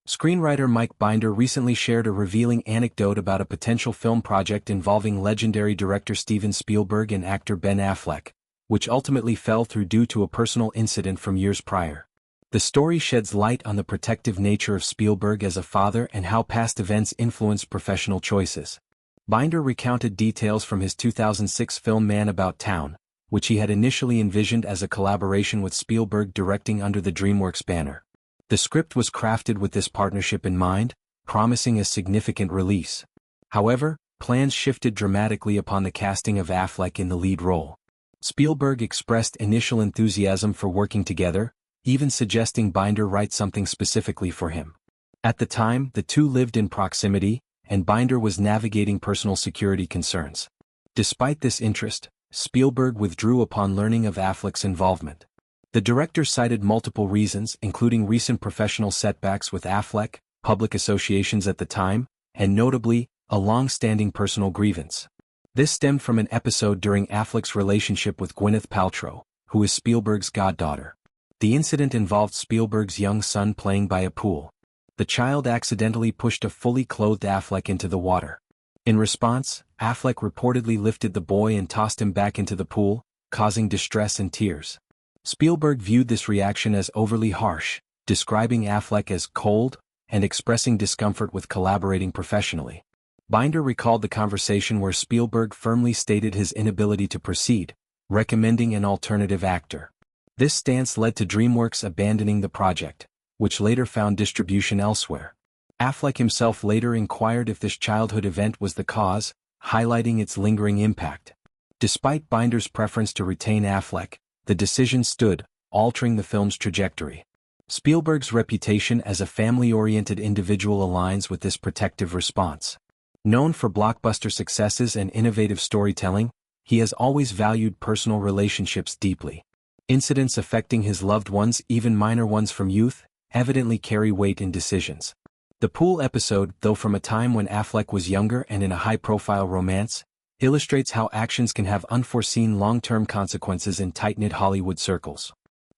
Screenwriter Mike Binder recently shared a revealing anecdote about a potential film project involving legendary director Steven Spielberg and actor Ben Affleck, which ultimately fell through due to a personal incident from years prior. The story sheds light on the protective nature of Spielberg as a father and how past events influenced professional choices. Binder recounted details from his 2006 film Man About Town, which he had initially envisioned as a collaboration with Spielberg directing under the DreamWorks banner. The script was crafted with this partnership in mind, promising a significant release. However, plans shifted dramatically upon the casting of Affleck in the lead role. Spielberg expressed initial enthusiasm for working together, even suggesting Binder write something specifically for him. At the time, the two lived in proximity, and Binder was navigating personal security concerns. Despite this interest, Spielberg withdrew upon learning of Affleck's involvement. The director cited multiple reasons, including recent professional setbacks with Affleck, public associations at the time, and notably, a long-standing personal grievance. This stemmed from an episode during Affleck's relationship with Gwyneth Paltrow, who is Spielberg's goddaughter. The incident involved Spielberg's young son playing by a pool. The child accidentally pushed a fully clothed Affleck into the water. In response, Affleck reportedly lifted the boy and tossed him back into the pool, causing distress and tears. Spielberg viewed this reaction as overly harsh, describing Affleck as cold and expressing discomfort with collaborating professionally. Binder recalled the conversation where Spielberg firmly stated his inability to proceed, recommending an alternative actor. This stance led to DreamWorks abandoning the project, which later found distribution elsewhere. Affleck himself later inquired if this childhood event was the cause, highlighting its lingering impact. Despite Binder's preference to retain Affleck, the decision stood, altering the film's trajectory. Spielberg's reputation as a family-oriented individual aligns with this protective response. Known for blockbuster successes and innovative storytelling, he has always valued personal relationships deeply. Incidents affecting his loved ones, even minor ones from youth, evidently carry weight in decisions. The pool episode, though from a time when Affleck was younger and in a high-profile romance, illustrates how actions can have unforeseen long-term consequences in tight-knit Hollywood circles.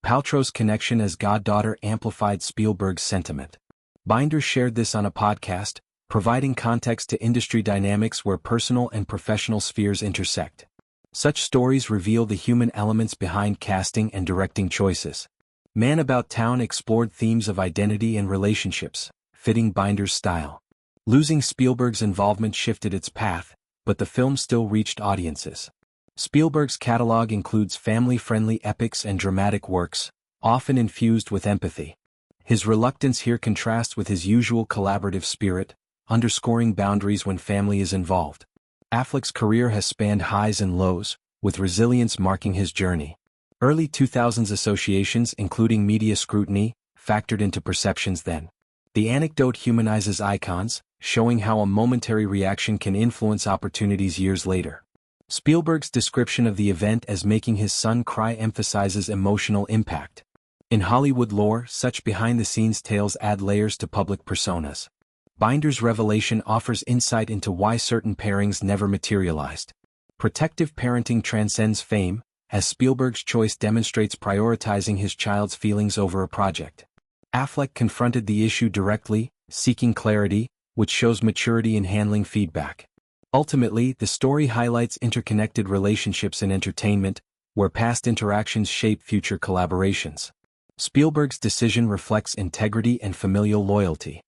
Paltrow's connection as goddaughter amplified Spielberg's sentiment. Binder shared this on a podcast, providing context to industry dynamics where personal and professional spheres intersect. Such stories reveal the human elements behind casting and directing choices. Man About Town explored themes of identity and relationships, fitting Binder's style. Losing Spielberg's involvement shifted its path, but the film still reached audiences. Spielberg's catalog includes family-friendly epics and dramatic works, often infused with empathy. His reluctance here contrasts with his usual collaborative spirit, underscoring boundaries when family is involved. Affleck's career has spanned highs and lows, with resilience marking his journey. Early 2000s associations, including media scrutiny, factored into perceptions then. The anecdote humanizes icons, showing how a momentary reaction can influence opportunities years later. Spielberg's description of the event as making his son cry emphasizes emotional impact. In Hollywood lore, such behind-the-scenes tales add layers to public personas. Binder's revelation offers insight into why certain pairings never materialized. Protective parenting transcends fame, as Spielberg's choice demonstrates prioritizing his child's feelings over a project. Affleck confronted the issue directly, seeking clarity, which shows maturity in handling feedback. Ultimately, the story highlights interconnected relationships in entertainment, where past interactions shape future collaborations. Spielberg's decision reflects integrity and familial loyalty.